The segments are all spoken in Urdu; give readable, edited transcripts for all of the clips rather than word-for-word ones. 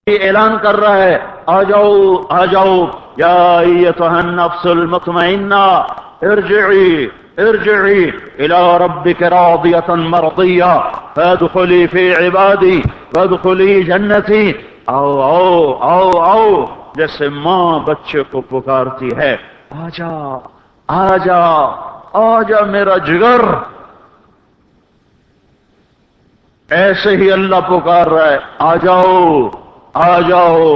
اعلان کر رہا ہے آ جاؤ آ جاؤ یا ایتھا النفس المطمئنہ ارجعی ارجعی الی ربک راضیۃ مرضیہ فادخلی فی عبادی وادخلی جنتی، آؤ آؤ آؤ آؤ، جیسے ماں بچے کو پکارتی ہے آ جا آ جا آ جا میرا جگر، ایسے ہی اللہ پکار رہا ہے آ جاؤ آ جاؤ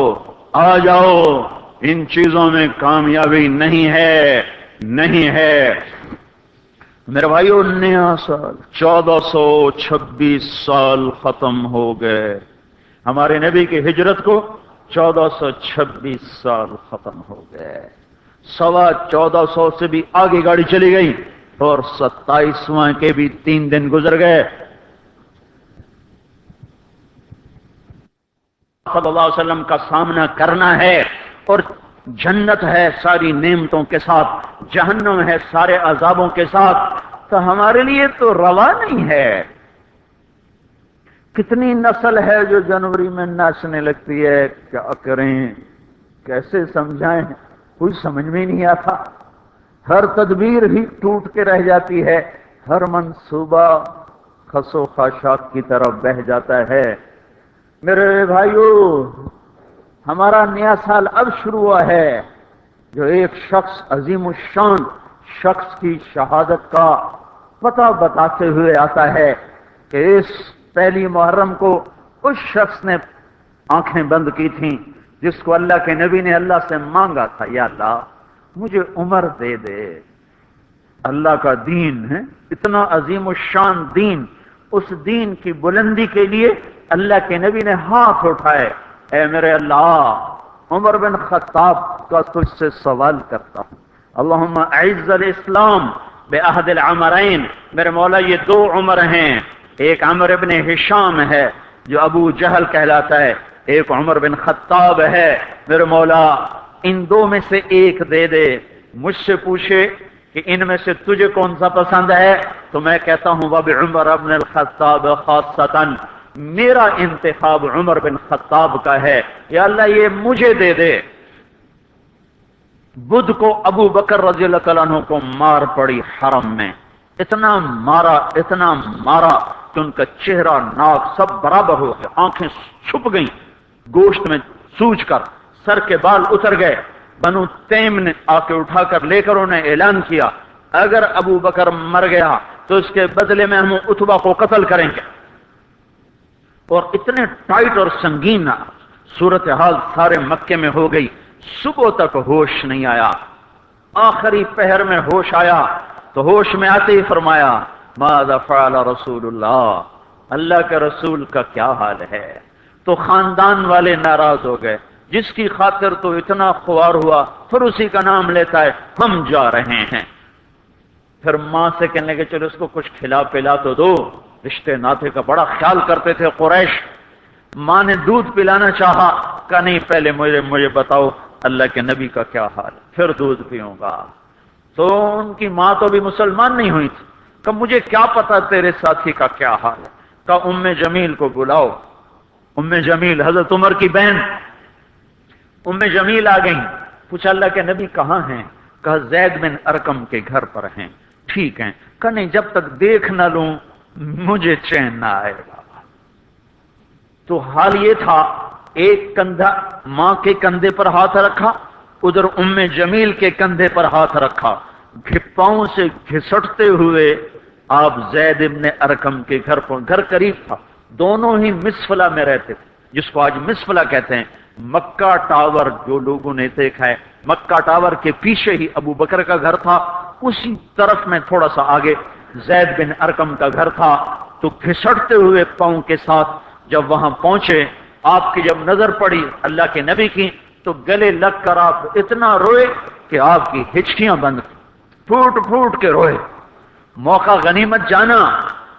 آ جاؤ۔ ان چیزوں میں کامیابی نہیں ہے، نہیں ہے میرے بھائیو۔ نیا سال 1426 سال ختم ہو گئے، ہمارے نبی کی ہجرت کو 1426 سال ختم ہو گئے، 1425 سے بھی آگے گاڑی چلی گئی اور 27واں کے بھی 3 دن گزر گئے۔ صلی اللہ علیہ وسلم کا سامنا کرنا ہے، اور جنت ہے ساری نعمتوں کے ساتھ، جہنم ہے سارے عذابوں کے ساتھ، تو ہمارے لیے تو روا نہیں ہے۔ کتنی نسل ہے جو جنوری میں ناچنے لگتی ہے، کیا کریں کیسے سمجھائیں، کوئی سمجھ میں نہیں آتا، ہر تدبیر ہی ٹوٹ کے رہ جاتی ہے، ہر منصوبہ خس و خاشاک کی طرف بہہ جاتا ہے۔ میرے بھائیو، ہمارا نیا سال اب شروع ہوا ہے، جو ایک شخص عظیم الشان شخص کی شہادت کا پتہ بتاتے ہوئے آتا ہے کہ اس پہلی محرم کو اس شخص نے آنکھیں بند کی تھیں جس کو اللہ کے نبی نے اللہ سے مانگا تھا، یا اللہ مجھے عمر دے دے۔ اللہ کا دین ہے اتنا عظیم الشان دین، اس دین کی بلندی کے لیے اللہ کے نبی نے ہاتھ اٹھائے، اے میرے اللہ عمر بن خطاب کا تجھ سے سوال کرتا ہوں، اللہم اعز الاسلام بعہد العمرین، میرے مولا یہ 2 عمر ہیں، ایک عمر بن ہشام ہے جو ابو جہل کہلاتا ہے، ایک عمر بن خطاب ہے، میرے مولا ان 2 میں سے ایک دے دے۔ مجھ سے پوچھے کہ ان میں سے تجھے کون سا پسند ہے تو میں کہتا ہوں وبعمر بن الخطاب خاصۃ، میرا انتخاب عمر بن خطاب کا ہے، یا اللہ یہ مجھے دے دے۔ بدھ کو ابو بکر رضی اللہ تعالیٰ عنہ کو مار پڑی حرم میں، اتنا مارا کہ ان کا چہرہ ناک سب برابر ہو گئے، آنکھیں چھپ گئیں گوشت میں سوج کر، سر کے بال اتر گئے۔ بنو تیم نے آ کے اٹھا کر لے کر انہیں اعلان کیا اگر ابو بکر مر گیا تو اس کے بدلے میں ہم اتبا کو قتل کریں گے، اور اتنے ٹائٹ اور سنگین صورتحال سارے مکے میں ہو گئی۔ صبح تک ہوش نہیں آیا، آخری پہر میں ہوش آیا تو ہوش میں آتے ہی فرمایا ماذا فعل رسول اللہ، اللہ کے رسول کا کیا حال ہے۔ تو خاندان والے ناراض ہو گئے، جس کی خاطر تو اتنا خوار ہوا پھر اسی کا نام لیتا ہے، ہم جا رہے ہیں۔ پھر ماں سے کہنے لگے چلو اس کو کچھ کھلا پلا تو دو، رشتے ناطے کا بڑا خیال کرتے تھے قریش۔ ماں نے دودھ پلانا چاہا، کہا نہیں پہلے مجھے بتاؤ اللہ کے نبی کا کیا حال ہے، پھر دودھ پیوں گا۔ تو ان کی ماں تو بھی مسلمان نہیں ہوئی تھی، کہ مجھے کیا پتا تیرے ساتھی کا کیا حال ہے۔ کہا ام جمیل کو بلاؤ۔ ام جمیل حضرت عمر کی بہن ام جمیل آ گئیں، پوچھا اللہ کے نبی کہاں ہیں؟ کہا زید بن ارقم کے گھر پر ہیں۔ ٹھیک ہیں، کہا نہیں جب تک دیکھ نہ لوں مجھے چین نہ آئے گا۔ تو حال یہ تھا، ایک کندھا ماں کے کندھے پر ہاتھ رکھا، ادھر ام جمیل کے کندھے پر ہاتھ رکھا، پاؤں سے گھسٹتے ہوئے آپ زید بن ارقم کے گھر پر، گھر قریب تھا، دونوں ہی مسفلہ میں رہتے تھے، جس کو آج مسفلہ کہتے ہیں۔ مکہ ٹاور جو لوگوں نے دیکھا ہے، مکہ ٹاور کے پیچھے ہی ابو بکر کا گھر تھا، اسی طرف میں تھوڑا سا آگے زید بن ارقم کا گھر تھا۔ تو گھسٹتے ہوئے پاؤں کے ساتھ جب وہاں پہنچے، آپ کی جب نظر پڑی اللہ کے نبی کی تو گلے لگ کر آپ اتنا روئے کہ آپ کی ہچکیاں بند، پھوٹ پھوٹ کے روئے۔ موقع غنیمت جانا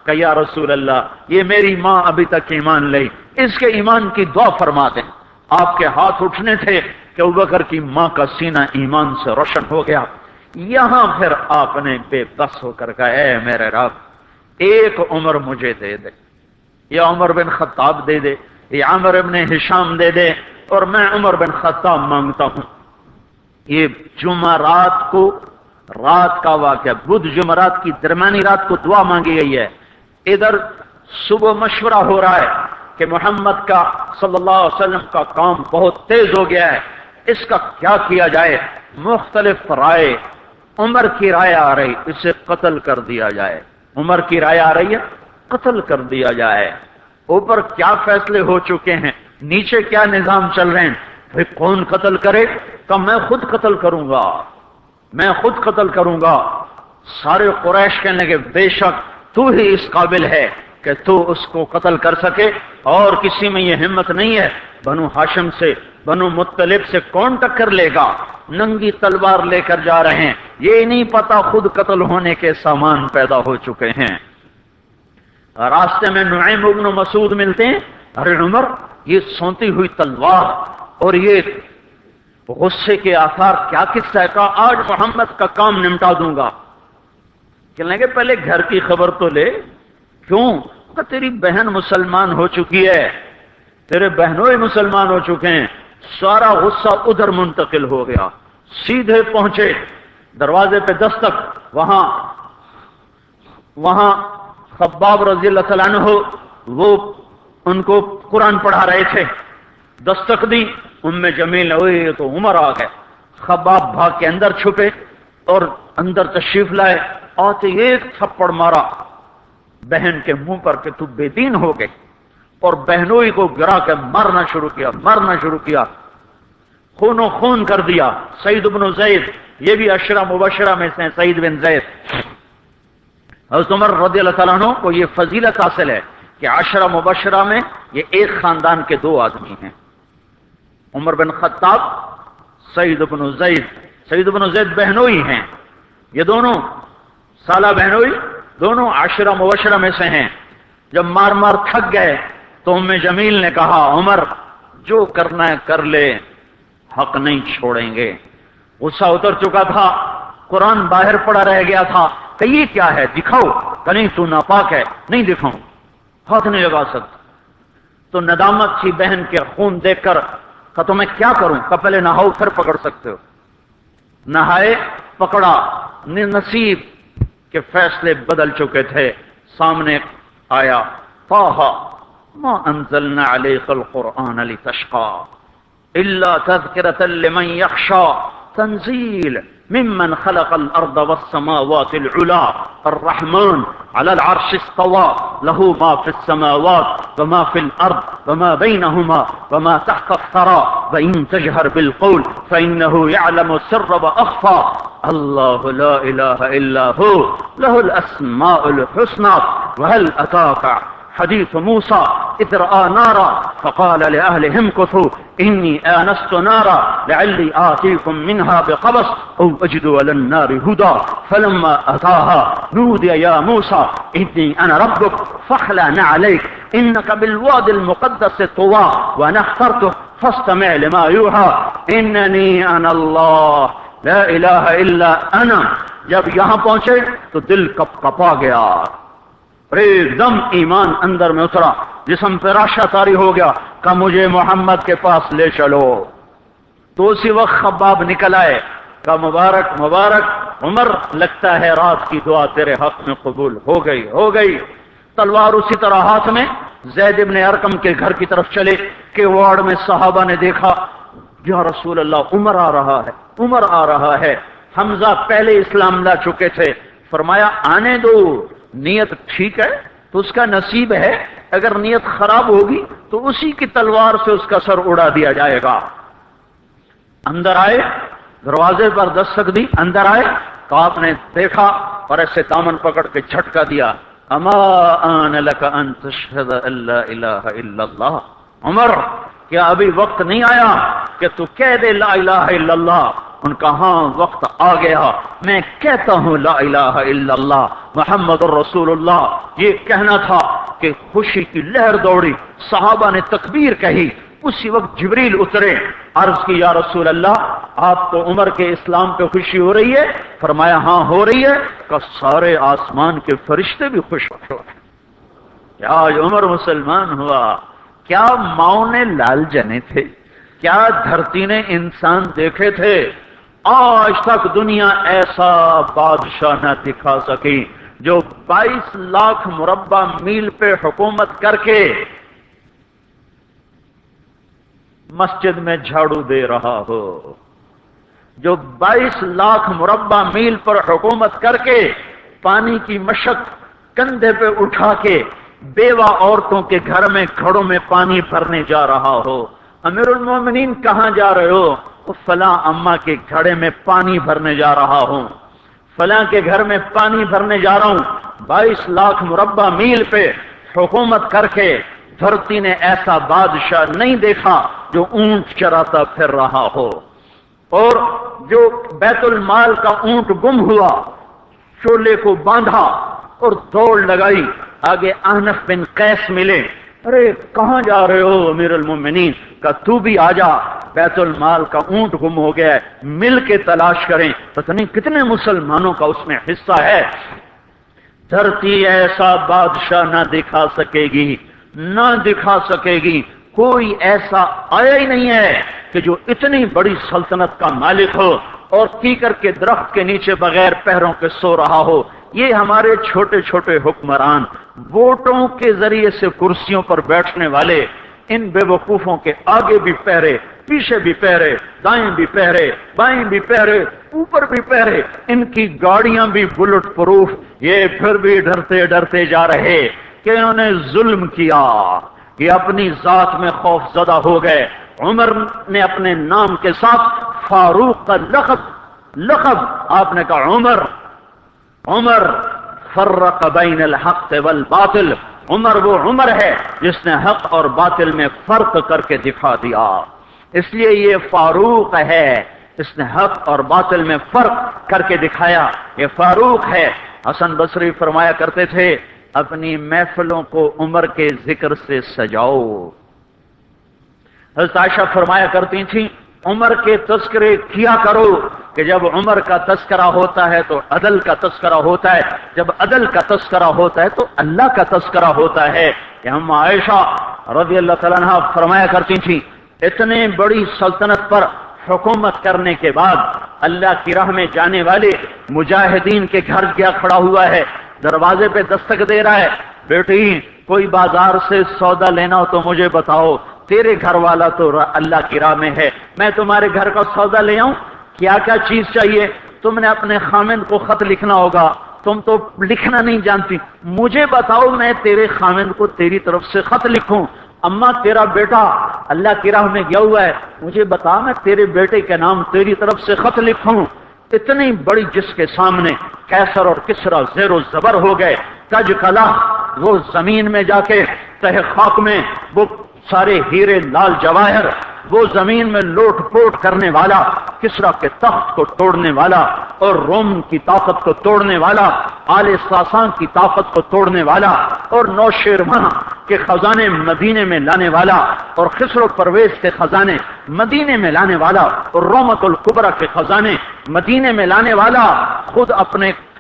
کہ یا رسول اللہ یہ میری ماں ابھی تک ایمان لئی، اس کے ایمان کی دعا فرما دیں۔ آپ کے ہاتھ اٹھنے تھے کہ ابوبکر کی ماں کا سینہ ایمان سے روشن ہو گیا۔ یہاں پھر آپ نے بے بس ہو کر کہا اے میرے رب ایک عمر مجھے دے دے، یا عمر بن خطاب دے دے، یہ عامر ابن ہشام دے دے اور میں عمر بن خطاب مانگتا ہوں۔ یہ جمعرات کو رات کا واقعہ، بدھ جمعرات کی درمیانی رات کو دعا مانگی گئی ہے۔ ادھر صبح مشورہ ہو رہا ہے کہ محمد کا صلی اللہ علیہ وسلم کا کام بہت تیز ہو گیا ہے، اس کا کیا کیا جائے؟ مختلف رائے، عمر کی رائے آ رہی اسے قتل کر دیا جائے، عمر کی رائے آ رہی ہے قتل کر دیا جائے۔ اوپر کیا فیصلے ہو چکے ہیں، نیچے کیا نظام چل رہے ہیں، پھر کون قتل کرے؟ تو میں خود قتل کروں گا، میں خود قتل کروں گا۔ سارے قریش کہنے لگے بے شک تو ہی اس قابل ہے کہ تو اس کو قتل کر سکے، اور کسی میں یہ ہمت نہیں ہے۔ بنو ہاشم سے، بنو مطلب سے کون ٹکر لے گا؟ ننگی تلوار لے کر جا رہے ہیں، یہ نہیں پتا خود قتل ہونے کے سامان پیدا ہو چکے ہیں۔ راستے میں نعیم بن مسعود ملتے ہیں، ارے عمر یہ سونتی ہوئی تلوار اور یہ غصے کے آثار کیا قصہ ہے؟ کہا آج محمد کا کام نمٹا دوں گا۔ کہنے لگے پہلے گھر کی خبر تو لے۔ کیوں؟ کہ تیری بہن مسلمان ہو چکی ہے، تیرے بہنوں ہی مسلمان ہو چکے ہیں۔ سارا غصہ ادھر منتقل ہو گیا، سیدھے پہنچے دروازے پہ دستک، وہاں خباب رضی اللہ تعالیٰ عنہ وہ ان کو قرآن پڑھا رہے تھے، دستک دی، جمیل ہوئی تو عمر آ گئے۔ خباب بھاگ کے اندر چھپے اور اندر تشریف لائے، آتے ایک تھپڑ مارا بہن کے منہ پر کہ تو بے دین ہو گئے، اور بہنوئی کو گرا کے مارنا شروع کیا، خون و خون کر دیا۔ سعید بن زید، یہ بھی عشرہ مبشرہ میں سے ہیں، سعید بن زید۔ حضرت عمر رضی اللہ تعالیٰ عنہ کو یہ فضیلت حاصل ہے کہ عشرہ مبشرہ میں یہ ایک خاندان کے دو آدمی ہیں، عمر بن خطاب، سعید بن زید۔ سعید بن زید بہنوئی ہیں، یہ دونوں سالہ بہنوئی، دونوں عشرہ مبشرہ میں سے ہیں۔ جب مار مار تھک گئے تو جمیل نے کہا عمر جو کرنا ہے کر لے، حق نہیں چھوڑیں گے۔ غصہ اتر چکا تھا، قرآن باہر پڑا رہ گیا تھا کہ یہ کیا ہے دکھاؤ، کہ نہیں تو ناپاک ہے، نہیں دکھاؤں، ہاتھ نہیں لگا سکتا۔ تو ندامت تھی بہن کے خون دیکھ کر، کہ تو میں کیا کروں؟ کہ پہلے نہاؤ پھر پکڑ سکتے ہو۔ نہائے، پکڑا، نصیب کے فیصلے بدل چکے تھے۔ سامنے آیا طٰہ ما انزلنا علیک القرآن لتشقى الا تذکرۃ لمن یخشى تنزیل ممن خلق الارض والسماوات العلا الرحمن على العرش استوى له ما في السماوات وما في الارض وما بينهما وما تحت الثرى وان تجهر بالقول فانه يعلم السر واخفى الله لا اله الا هو له الاسماء الحسنى وهل اتاك حديث موسى إذ رأى نارا فقال لأهلهم امكثوا إني آنست نارا لعلي آتيكم منها بقبس أو أجد على النار هدى فلما أتاها نودي يا موسى إني أنا ربك فاخلع نعليك إنك بالوادي المقدس طوى وأنا اخترتك فاستمع لما يوحى إنني أنا الله لا إله إلا أنا۔ جب یہاں پہنچے تو دل کپ کپا گیا، ایک دم ایمان اندر میں اترا، جسم پہ راشا طاری ہو گیا کہ مجھے محمد کے پاس لے چلو۔ تو اسی وقت خباب نکل آئے کہ مبارک مبارک عمر، لگتا ہے رات کی دعا تیرے حق میں قبول ہو گئی۔ تلوار اسی طرح ہاتھ میں زید ابن ارقم کے گھر کی طرف چلے کہ وارڈ میں صحابہ نے دیکھا یا رسول اللہ عمر آ رہا ہے۔ حمزہ پہلے اسلام لا چکے تھے، فرمایا آنے دو، نیت ٹھیک ہے تو اس کا نصیب ہے، اگر نیت خراب ہوگی تو اسی کی تلوار سے اس کا سر اڑا دیا جائے گا۔ اندر آئے، دروازے پر دستک دی، اندر آئے تو آپ نے دیکھا اور ایسے دامن پکڑ کے جھٹکا دیا، اما آن لک ان تشہد ان لا الہ الا اللہ۔ عمر کیا ابھی وقت نہیں آیا کہ تو کہہ دے لا الہ الا اللہ؟ ان کا ہاں وقت آ گیا، میں کہتا ہوں لا الہ الا اللہ محمد الرسول اللہ۔ یہ کہنا تھا کہ خوشی کی لہر دوڑی، صحابہ نے تکبیر کہی، اسی وقت جبریل اترے، عرض کی یا رسول اللہ آپ کو عمر کے اسلام پہ خوشی ہو رہی ہے؟ فرمایا ہاں ہو رہی ہے، کہ سارے آسمان کے فرشتے بھی خوش ہو کہ آج عمر مسلمان ہوا، کیا ماؤں نے لال جنے تھے؟ کیا دھرتی نے انسان دیکھے تھے؟ آج تک دنیا ایسا بادشاہ نہ دکھا سکی جو 22 لاکھ مربع میل پہ حکومت کر کے مسجد میں جھاڑو دے رہا ہو، جو 22 لاکھ مربع میل پر حکومت کر کے پانی کی مشق کندھے پہ اٹھا کے بیوہ عورتوں کے گھر میں گھڑوں میں پانی بھرنے جا رہا ہو۔ امیر المومنین کہاں جا رہے ہو؟ فلاں اماں کے گھڑے میں پانی بھرنے جا رہا ہوں، فلاں کے گھر میں پانی بھرنے جا رہا ہوں۔ 22 لاکھ مربع میل پہ حکومت کر کے دھرتی نے ایسا بادشاہ نہیں دیکھا جو اونٹ چراتا پھر رہا ہو، اور جو بیت المال کا اونٹ گم ہوا، چولے کو باندھا اور دوڑ لگائی، آگے احنف بن قیس ملے، ارے کہاں جا رہے ہو امیر المومنین؟ کہ تو بھی آ جا، بیت المال کا اونٹ گم ہو گیا ہے، مل کے تلاش کریں۔ پتہ نہیں کتنے مسلمانوں کا اس میں حصہ ہے۔ دھرتی ایسا بادشاہ نہ دکھا سکے گی، نہ دکھا سکے گی، کوئی ایسا آیا ہی نہیں ہے کہ جو اتنی بڑی سلطنت کا مالک ہو اور کیکر کے درخت کے نیچے بغیر پیروں کے سو رہا ہو۔ یہ ہمارے چھوٹے چھوٹے حکمران، ووٹوں کے ذریعے سے کرسیوں پر بیٹھنے والے، ان بے وقوفوں کے آگے بھی پہرے، پیچھے بھی پہرے، دائیں بھی پہرے، بائیں بھی پہرے، اوپر بھی پہرے، ان کی گاڑیاں بھی بلٹ پروف، یہ پھر بھی ڈرتے ڈرتے جا رہے کہ انہوں نے ظلم کیا، یہ اپنی ذات میں خوف زدہ ہو گئے۔ عمر نے اپنے نام کے ساتھ فاروق کا لقب آپ نے کہا عمر فرق بین الحق والباطل، عمر وہ عمر ہے جس نے حق اور باطل میں فرق کر کے دکھا دیا، اس لیے یہ فاروق ہے، اس نے حق اور باطل میں فرق کر کے دکھایا، یہ فاروق ہے۔ حسن بصری فرمایا کرتے تھے اپنی محفلوں کو عمر کے ذکر سے سجاؤ۔ حضرت عائشہ فرمایا کرتی تھیں عمر کے تذکرے کیا کرو، کہ جب عمر کا تذکرہ ہوتا ہے تو عدل کا تذکرہ ہوتا ہے، جب عدل کا تذکرہ ہوتا ہے تو اللہ کا تذکرہ ہوتا ہے۔ کہ ہم عائشہ رضی اللہ تعالیٰ عنہ فرمایا کرتی تھیں اتنے بڑی سلطنت پر حکومت کرنے کے بعد اللہ کی راہ میں جانے والے مجاہدین کے گھر کیا کھڑا ہوا ہے، دروازے پہ دستک دے رہا ہے، بیٹی کوئی بازار سے سودا لینا ہو تو مجھے بتاؤ، تیرے گھر والا تو اللہ کی راہ میں ہے، میں تمہارے گھر کا سودا لے آؤں، کیا کیا چیز چاہیے؟ تم نے اپنے خامند کو خط لکھنا ہوگا، تم تو لکھنا نہیں جانتی، مجھے بتاؤ میں تیرے خامند کو تیری طرف سے خط لکھوں۔ اماں تیرا بیٹا اللہ کی راہ میں گیا ہوا ہے، مجھے بتا میں تیرے بیٹے کے نام تیری طرف سے خط لکھوں۔ اتنی بڑی جس کے سامنے قیصر اور کسریٰ زیر و زبر ہو گئے، کج کلا وہ زمین میں جا کے تہ خاک میں وہ سارے ہیرے لال جواہر، وہ زمین میں لوٹ پوٹ کرنے والا، کسریٰ کے تخت کو توڑنے والا اور روم کی طاقت کو توڑنے والا، آل ساسان کی طاقت کو توڑنے والا اور نوشیروان کے خزانے مدینے میں لانے والا اور خسرو پرویز کے خزانے مدینے میں لانے والا اور رومت الکبریٰ کے خزانے مدینے میں لانے والا خود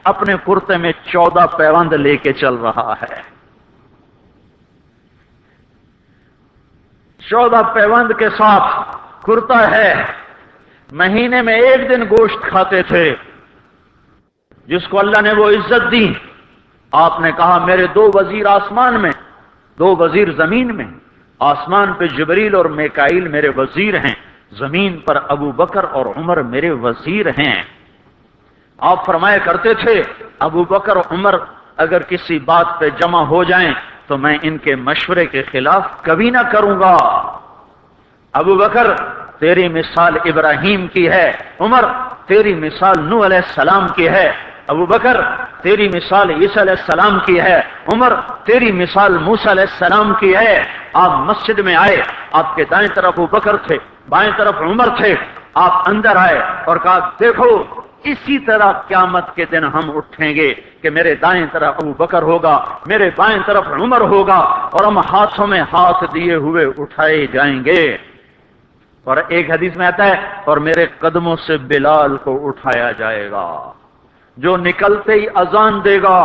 اپنے کرتے میں 14 پیوند لے کے چل رہا ہے۔ 14 پیوند کے ساتھ کرتا ہے، مہینے میں ایک دن گوشت کھاتے تھے، جس کو اللہ نے وہ عزت دی۔ آپ نے کہا میرے 2 وزیر آسمان میں، 2 وزیر زمین میں، آسمان پہ جبریل اور میکائیل میرے وزیر ہیں، زمین پر ابو بکر اور عمر میرے وزیر ہیں۔ آپ فرمایا کرتے تھے ابو بکر اور عمر اگر کسی بات پہ جمع ہو جائیں تو میں ان کے مشورے کے خلاف کبھی نہ کروں گا۔ ابو بکر تیری مثال ابراہیم کی ہے، عمر تیری مثال نوح علیہ السلام کی ہے، ابو بکر تیری مثال عیسیٰ علیہ السلام کی ہے، عمر تیری مثال موسیٰ علیہ السلام کی ہے۔ آپ مسجد میں آئے، آپ کے دائیں طرف ابو بکر تھے، بائیں طرف عمر تھے، آپ اندر آئے اور کہا دیکھو اسی طرح قیامت کے دن ہم اٹھیں گے کہ میرے دائیں طرف ابو بکر ہوگا، میرے بائیں طرف عمر ہوگا اور ہم ہاتھوں میں ہاتھ دیے ہوئے اٹھائے جائیں گے۔ اور ایک حدیث میں آتا ہے اور میرے قدموں سے بلال کو اٹھایا جائے گا جو نکلتے ہی اذان دے گا۔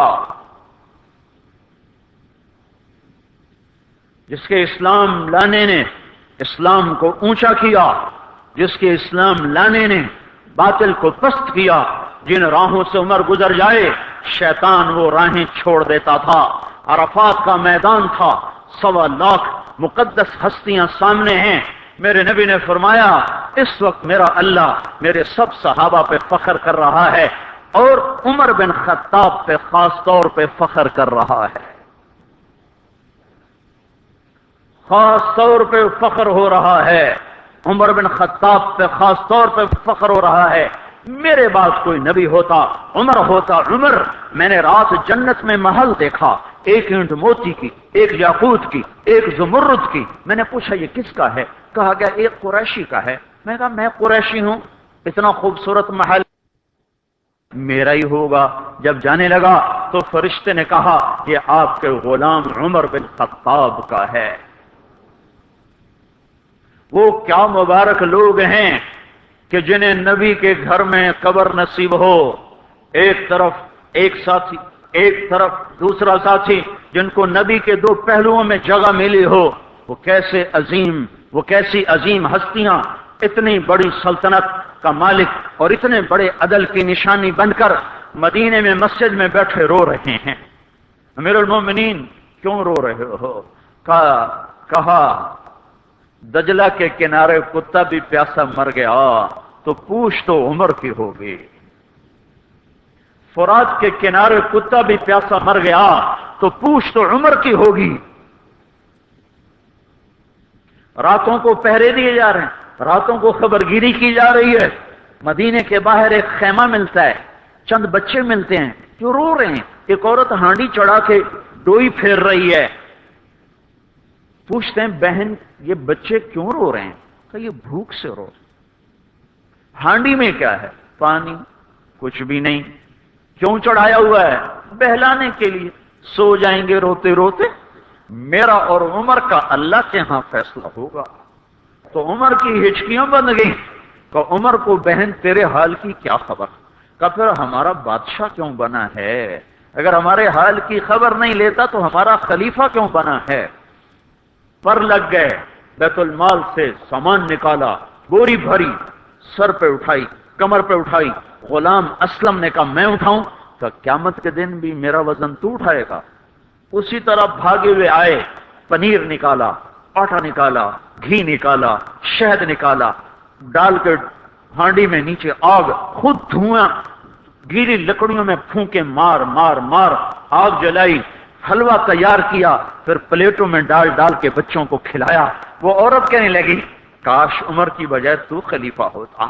جس کے اسلام لانے نے اسلام کو اونچا کیا، جس کے اسلام لانے نے باطل کو پست کیا، جن راہوں سے عمر گزر جائے شیطان وہ راہیں چھوڑ دیتا تھا۔ عرفات کا میدان تھا، 1.25 لاکھ مقدس ہستیاں سامنے ہیں۔ میرے نبی نے فرمایا اس وقت میرا اللہ میرے سب صحابہ پہ فخر کر رہا ہے اور عمر بن خطاب پہ خاص طور پہ فخر کر رہا ہے، خاص طور پہ فخر ہو رہا ہے، عمر بن خطاب پہ خاص طور پہ فخر ہو رہا ہے۔ میرے بعد کوئی نبی ہوتا عمر ہوتا۔ عمر، میں نے رات جنت میں محل دیکھا، ایک اینٹ موتی کی، ایک یاقوت کی، ایک زمرد کی۔ میں نے پوچھا یہ کس کا ہے؟ کہا گیا ایک قریشی کا ہے۔ میں کہا میں قریشی ہوں، اتنا خوبصورت محل میرا ہی ہوگا۔ جب جانے لگا تو فرشتے نے کہا یہ آپ کے غلام عمر بن خطاب کا ہے۔ وہ کیا مبارک لوگ ہیں کہ جنہیں نبی کے گھر میں قبر نصیب ہو، ایک طرف ایک ساتھی، ایک طرف دوسرا ساتھی، جن کو نبی کے دو پہلوؤں میں جگہ ملی ہو۔ وہ کیسی عظیم ہستیاں اتنی بڑی سلطنت کا مالک اور اتنے بڑے عدل کی نشانی بن کر مدینے میں مسجد میں بیٹھے رو رہے ہیں۔ امیر المومنین کیوں رو رہے ہو؟ کہا دجلہ کے کنارے کتا بھی پیاسا مر گیا تو پوچھ تو عمر کی ہوگی، فرات کے کنارے کتا بھی پیاسا مر گیا تو پوچھ تو عمر کی ہوگی۔ راتوں کو پہرے دیے جا رہے ہیں، راتوں کو خبرگیری کی جا رہی ہے۔ مدینے کے باہر ایک خیمہ ملتا ہے، چند بچے ملتے ہیں جو رو رہے ہیں۔ ایک عورت ہانڈی چڑھا کے ڈوئی پھیر رہی ہے۔ پوچھتے ہیں بہن یہ بچے کیوں رو رہے ہیں؟ کہ یہ بھوک سے رو۔ ہانڈی میں کیا ہے؟ پانی، کچھ بھی نہیں۔ کیوں چڑھایا ہوا ہے؟ بہلانے کے لیے، سو جائیں گے روتے روتے۔ میرا اور عمر کا اللہ کے ہاں فیصلہ ہوگا۔ تو عمر کی ہچکیاں بند گئیں کہ عمر کو بہن تیرے حال کی کیا خبر؟ کہ پھر ہمارا بادشاہ کیوں بنا ہے؟ اگر ہمارے حال کی خبر نہیں لیتا تو ہمارا خلیفہ کیوں بنا ہے؟ پر لگ گئے، بیت المال سے سامان نکالا، بوری بھری، سر پہ اٹھائی، کمر پہ اٹھائی۔ غلام اسلم نے کہا میں اٹھاؤں؟ کہ قیامت کے دن بھی میرا وزن تو اٹھائے گا۔ اسی طرح بھاگے ہوئے آئے، پنیر نکالا، آٹا نکالا، گھی نکالا، شہد نکالا، ڈال کے ہانڈی میں نیچے آگ، خود دھواں، گیلی لکڑیوں میں پھونکے مار مار مار آگ جلائی، حلوہ تیار کیا، پھر پلیٹوں میں ڈال ڈال کے بچوں کو کھلایا۔ وہ عورت کہنے لگی کاش عمر کی بجائے تو خلیفہ ہوتا۔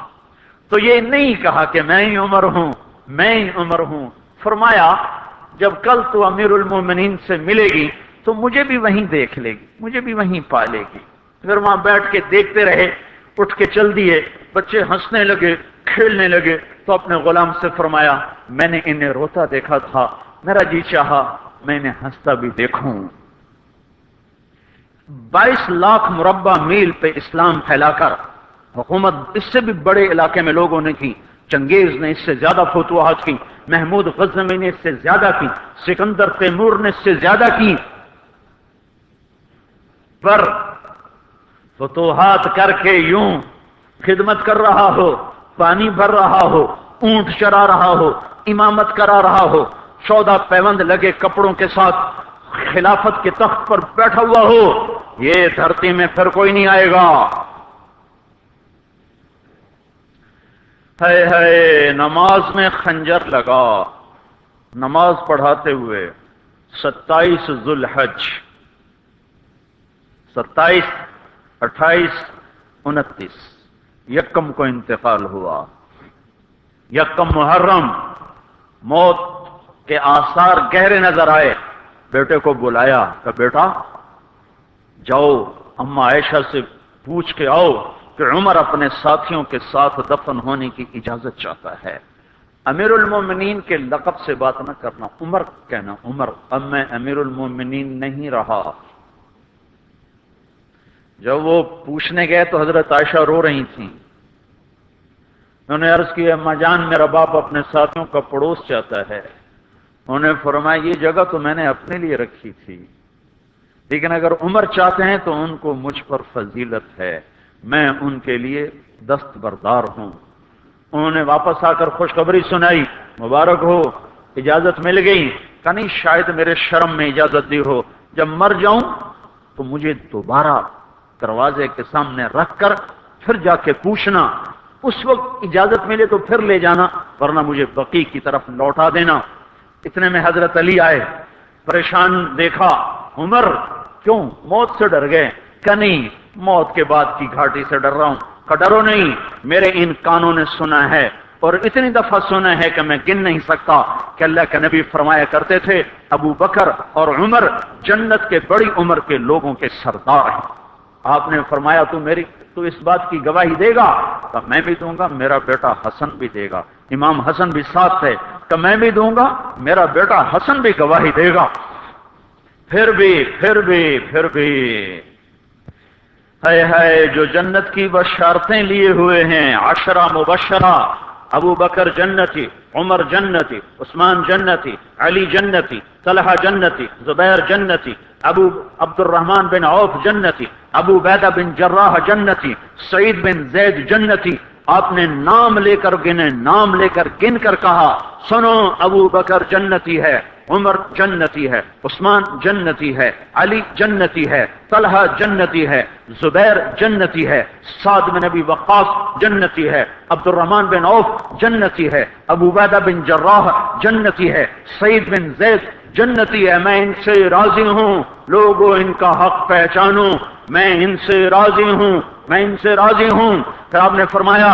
تو یہ نہیں کہا کہ میں ہی عمر ہوں، میں ہی عمر ہوں۔ فرمایا جب کل تو امیر المومنین سے ملے گی تو مجھے بھی وہیں دیکھ لے گی، مجھے بھی وہیں پا لے گی۔ پھر وہاں بیٹھ کے دیکھتے رہے، اٹھ کے چل دیے۔ بچے ہنسنے لگے، کھیلنے لگے، تو اپنے غلام سے فرمایا میں نے انہیں روتا دیکھا تھا، میرا جی چاہا میں انہیں ہنستا بھی دیکھوں۔ 22 لاکھ مربع میل پہ اسلام پھیلا کر حکومت اس سے بھی بڑے علاقے میں لوگوں نے کی۔ چنگیز نے اس سے زیادہ فتوحات کی، محمود غزنوی نے اس سے زیادہ کی، سکندر تیمور نے اس سے زیادہ کی۔ پر فتوحات کر کے یوں خدمت کر رہا ہو، پانی بھر رہا ہو، اونٹ چرا رہا ہو، امامت کرا رہا ہو، چودہ پیوند لگے کپڑوں کے ساتھ خلافت کے تخت پر بیٹھا ہوا ہو، یہ دھرتی میں پھر کوئی نہیں آئے گا۔ ہے نماز میں خنجر لگا، نماز پڑھاتے ہوئے 27 ذوالحج، 27، 28، 29 یکم کو انتقال ہوا۔ یکم محرم موت کے آثار گہرے نظر آئے۔ بیٹے کو بلایا کہ بیٹا جاؤ اما عائشہ سے پوچھ کے آؤ کہ عمر اپنے ساتھیوں کے ساتھ دفن ہونے کی اجازت چاہتا ہے۔ امیر المومنین کے لقب سے بات نہ کرنا، عمر کہنا۔ عمر، اب میں امیر المومنین نہیں رہا۔ جب وہ پوچھنے گئے تو حضرت عائشہ رو رہی تھیں۔ انہوں نے عرض کی اما جان میرا باپ اپنے ساتھیوں کا پڑوس چاہتا ہے۔ انہوں نے فرمایا یہ جگہ تو میں نے اپنے لیے رکھی تھی، لیکن اگر عمر چاہتے ہیں تو ان کو مجھ پر فضیلت ہے، میں ان کے لیے دستبردار ہوں۔ انہوں نے واپس آ کر خوشخبری سنائی، مبارک ہو، اجازت مل گئی۔ کہ نہیں، شاید میرے شرم میں اجازت دی ہو، جب مر جاؤں تو مجھے دوبارہ دروازے کے سامنے رکھ کر پھر جا کے پوچھنا، اس وقت اجازت ملے تو پھر لے جانا، ورنہ مجھے بقیع کی طرف لوٹا دینا۔ اتنے میں حضرت علی آئے، پریشان دیکھا، عمر کیوں موت سے ڈر گئے؟ کہ نہیں، موت کے بعد کی گھاٹی سے ڈر رہا ہوں۔ کہ ڈرو نہیں، میرے ان کانوں نے سنا ہے اور اتنی دفعہ سنا ہے کہ میں گن نہیں سکتا کہ اللہ کے نبی فرمایا کرتے تھے ابو بکر اور عمر جنت کے بڑی عمر کے لوگوں کے سردار ہیں۔ آپ نے فرمایا تو اس بات کی گواہی دے گا؟ کہ میں بھی دوں گا، میرا بیٹا حسن بھی دے گا۔ امام حسن بھی ساتھ تھے، کہ میں بھی دوں گا، میرا بیٹا حسن بھی گواہی دے گا۔ پھر بھی ہے جو جنت کی بشارتیں لیے ہوئے ہیں، 10 مبشرہ، ابو بکر جنتی، عمر جنتی، عثمان جنتی، علی جنتی، طلحہ جنتی، زبیر جنتی، ابو عبد الرحمن بن عوف جنتی، ابو عبیدہ بن جراح جنتی، سعید بن زید جنتی۔ آپ نے نام لے کر گنے، نام لے کر گن کر کہا، سنو ابو بکر جنتی ہے، عمر جنتی ہے، عثمان جنتی ہے، علی جنتی ہے، طلحہ جنتی ہے، زبیر جنتی ہے، سعد بن ابی وقاص جنتی ہے، عبد الرحمن بن عوف جنتی ہے، ابو عبیدہ بن جراح جنتی ہے، سعید بن زید جنتی ہے۔ میں ان سے راضی ہوں، لوگوں ان کا حق پہچانو، میں ان سے راضی ہوں، میں ان سے راضی ہوں۔ پھر آپ نے فرمایا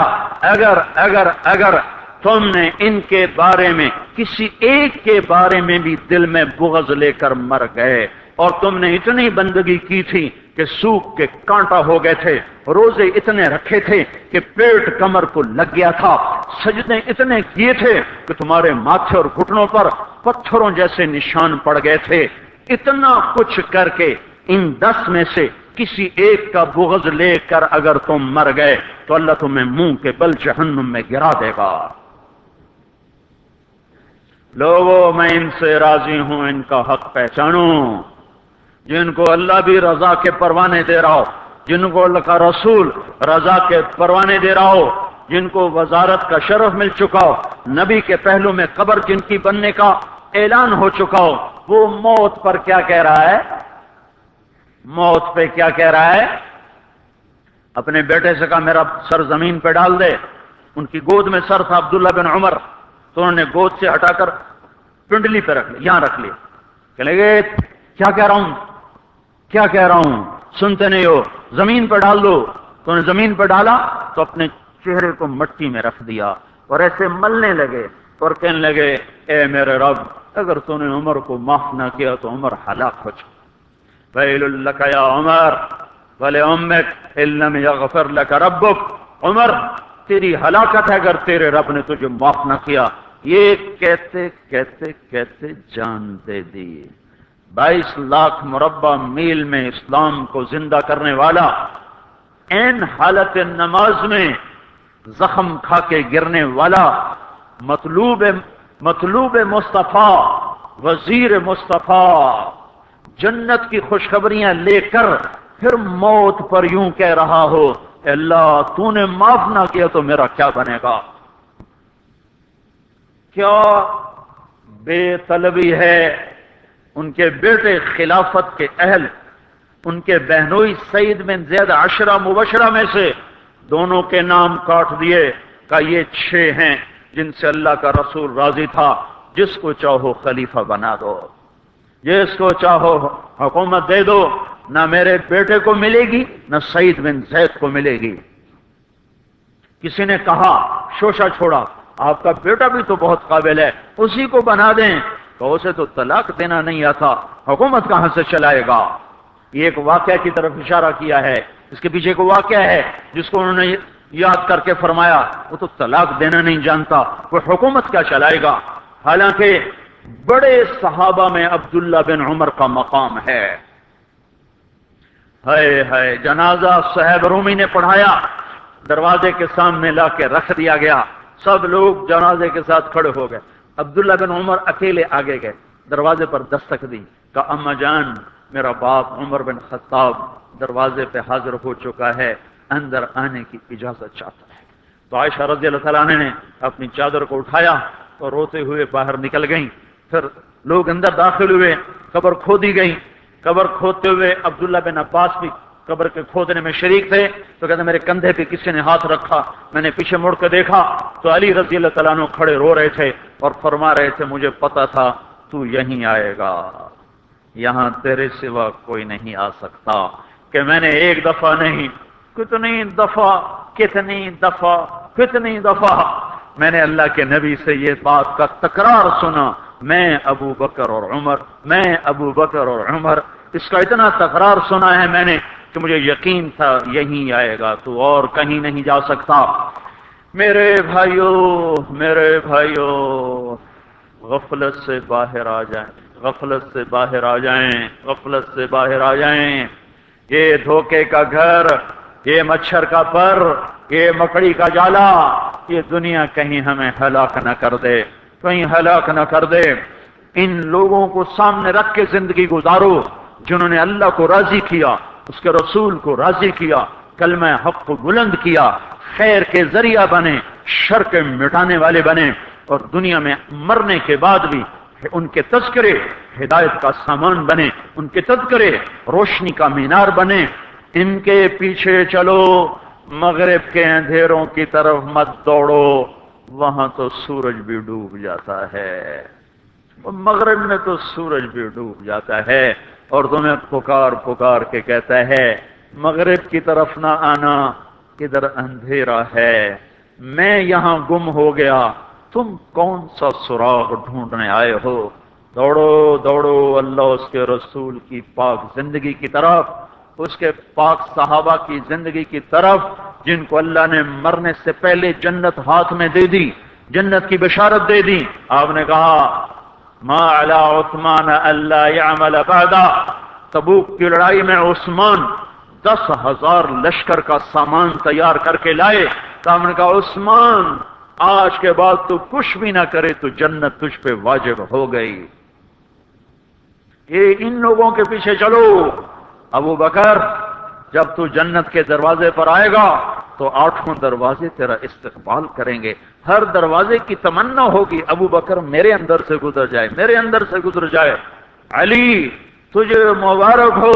اگر تم نے ان کے بارے میں کسی ایک کے بارے میں بھی دل میں بغض لے کر مر گئے، اور تم نے اتنی بندگی کی تھی کہ سوکھ کے کانٹا ہو گئے تھے، روزے اتنے رکھے تھے کہ پیٹ کمر کو لگ گیا تھا، سجدے اتنے کیے تھے کہ تمہارے ماتھے اور گھٹنوں پر پتھروں جیسے نشان پڑ گئے تھے، اتنا کچھ کر کے ان 10 میں سے کسی ایک کا بغض لے کر اگر تم مر گئے تو اللہ تمہیں منہ کے بل جہنم میں گرا دے گا۔ لوگوں میں ان سے راضی ہوں، ان کا حق پہچانو، جن کو اللہ بھی رضا کے پروانے دے رہا ہو، جن کو اللہ کا رسول رضا کے پروانے دے رہا ہو، جن کو وزارت کا شرف مل چکا ہو، نبی کے پہلو میں قبر جن کی بننے کا اعلان ہو چکا ہو، وہ موت پر کیا کہہ رہا ہے؟ موت پہ کیا کہہ رہا ہے؟ اپنے بیٹے سے کہا میرا سر زمین پہ ڈال دے۔ ان کی گود میں سر تھا عبداللہ بن عمر، تو انہوں نے گود سے ہٹا کر پنڈلی پہ رکھ لیا، یہاں رکھ لیا۔ کہ لگے کیا کہہ رہا ہوں سنتے نہیں ہو، زمین پہ ڈال دو۔ تو انہوں نے زمین پہ ڈالا تو اپنے چہرے کو مٹی میں رکھ دیا اور ایسے ملنے لگے اور کہنے لگے اے میرے رب، اگر تو نے عمر کو معاف نہ کیا تو عمر ہلاک ہو جائے۔ ویل لک یا عمر ولامک ان لم یغفر لک ربک، عمر تیری ہلاکت ہے اگر تیرے رب نے تجھے معاف نہ کیا۔ یہ کہتے کہتے کہتے جان دے دی۔ 22 لاکھ مربع میل میں اسلام کو زندہ کرنے والا، این حالت نماز میں زخم کھا کے گرنے والا، مطلوب مصطفیٰ، وزیر مصطفیٰ، جنت کی خوشخبریاں لے کر پھر موت پر یوں کہہ رہا ہو اے اللہ تو نے معاف نہ کیا تو میرا کیا بنے گا؟ کیا بے طلبی ہے۔ ان کے بیٹے خلافت کے اہل، ان کے بہنوئی سعید بن زید 10 مبشرہ میں سے دونوں کے نام کاٹ دیے کہ یہ 6 ہیں جن سے اللہ کا رسول راضی تھا، جس کو چاہو خلیفہ بنا دو، جس کو چاہو حکومت دے دو، نہ میرے بیٹے کو ملے گی نہ سعید بن زید کو ملے گی۔ کسی نے کہا شوشہ چھوڑا، آپ کا بیٹا بھی تو بہت قابل ہے، اسی کو بنا دیں۔ تو اسے تو طلاق دینا نہیں آتا، حکومت کہاں سے چلائے گا؟ یہ ایک واقعہ کی طرف اشارہ کیا ہے، اس کے پیچھے کو واقعہ ہے جس کو انہوں نے یاد کر کے فرمایا وہ تو طلاق دینا نہیں جانتا، وہ حکومت کیا چلائے گا؟ حالانکہ بڑے صحابہ میں عبداللہ بن عمر کا مقام ہے۔ ہے جنازہ صہیب رومی نے پڑھایا، دروازے کے سامنے لا کے رکھ دیا گیا، سب لوگ جنازے کے ساتھ کھڑے ہو گئے، عبداللہ بن عمر اکیلے آگے گئے، دروازے پر دستک دی کہ اما جان میرا باپ عمر بن خطاب دروازے پہ حاضر ہو چکا ہے، اندر آنے کی اجازت چاہتا ہے۔ تو عائشہ رضی اللہ تعالیٰ عنہ نے اپنی چادر کو اٹھایا اور روتے ہوئے باہر نکل گئیں۔ پھر لوگ اندر داخل ہوئے، قبر کھودی گئی۔ قبر کھودتے ہوئے عبداللہ بن عباس بھی قبر کے کھودنے میں شریک تھے۔ تو کہتے میرے کندھے پہ کسی نے ہاتھ رکھا، میں نے پیچھے مڑ کے دیکھا تو علی رضی اللہ تعالیٰ عنہ کھڑے رو رہے تھے اور فرما رہے تھے مجھے پتا تھا تو یہیں آئے گا، یہاں تیرے سوا کوئی نہیں آ سکتا۔ کہ میں نے ایک دفعہ نہیں، کتنی دفعہ میں نے اللہ کے نبی سے یہ بات کا تکرار سنا، میں ابو بکر اور عمر، اس کا اتنا تکرار سنا ہے میں نے کہ مجھے یقین تھا یہیں آئے گا، تو اور کہیں نہیں جا سکتا۔ میرے بھائیو غفلت سے باہر آ جائیں، یہ دھوکے کا گھر، یہ مچھر کا پر، یہ مکڑی کا جالا، یہ دنیا کہیں ہمیں ہلاک نہ کر دے۔ ان لوگوں کو سامنے رکھ کے زندگی گزارو جنہوں نے اللہ کو راضی کیا، اس کے رسول کو راضی کیا، کلمہ حق کو بلند کیا، خیر کے ذریعہ بنے، شر کے مٹانے والے بنے، اور دنیا میں مرنے کے بعد بھی ان کے تذکرے ہدایت کا سامان بنے، ان کے تذکرے روشنی کا مینار بنے۔ ان کے پیچھے چلو، مغرب کے اندھیروں کی طرف مت دوڑو، وہاں تو سورج بھی ڈوب جاتا ہے، مغرب میں تو سورج بھی ڈوب جاتا ہے، اور تمہیں پکار کے کہتا ہے مغرب کی طرف نہ آنا، ادھر اندھیرا ہے، میں یہاں گم ہو گیا، تم کون سا سراغ ڈھونڈنے آئے ہو؟ دوڑو اللہ اس کے رسول کی پاک زندگی کی طرف، اس کے پاک صحابہ کی زندگی کی طرف، جن کو اللہ نے مرنے سے پہلے جنت ہاتھ میں دے دی، جنت کی بشارت دے دی۔ آپ نے کہا ما علی عثمان الا یعمل بعدا، تبوک کی لڑائی میں عثمان 10,000 لشکر کا سامان تیار کر کے لائے۔ تو آپ نے کہا عثمان آج کے بعد تو کچھ بھی نہ کرے تو جنت تجھ پہ واجب ہو گئی۔ یہ ان لوگوں کے پیچھے چلو۔ ابو بکر جب تو جنت کے دروازے پر آئے گا تو 8 دروازے تیرا استقبال کریں گے، ہر دروازے کی تمنا ہوگی ابو بکر میرے اندر سے گزر جائے۔ علی تجھے مبارک ہو،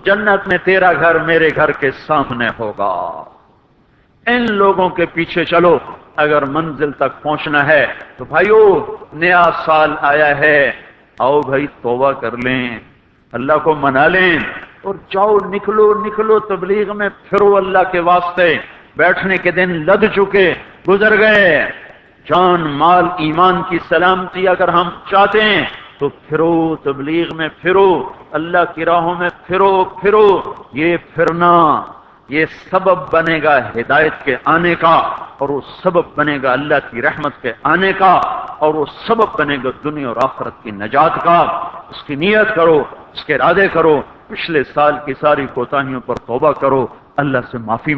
جنت میں تیرا گھر میرے گھر کے سامنے ہوگا۔ ان لوگوں کے پیچھے چلو اگر منزل تک پہنچنا ہے۔ تو بھائیو نیا سال آیا ہے، آؤ بھائی توبہ کر لیں، اللہ کو منا لیں، اور جاؤ نکلو تبلیغ میں پھرو اللہ کے واسطے۔ بیٹھنے کے دن لد چکے، گزر گئے، جان مال ایمان کی سلامتی اگر ہم چاہتے ہیں تو پھرو تبلیغ میں، پھرو اللہ کی راہوں میں، پھرو۔ یہ پھرنا یہ سبب بنے گا ہدایت کے آنے کا، اور وہ سبب بنے گا اللہ کی رحمت کے آنے کا، اور وہ سبب بنے گا دنیا اور آخرت کی نجات کا۔ اس کی نیت کرو، اس کے ارادے کرو، پچھلے سال کی ساری کوتاہیوں پر توبہ کرو، اللہ سے معافی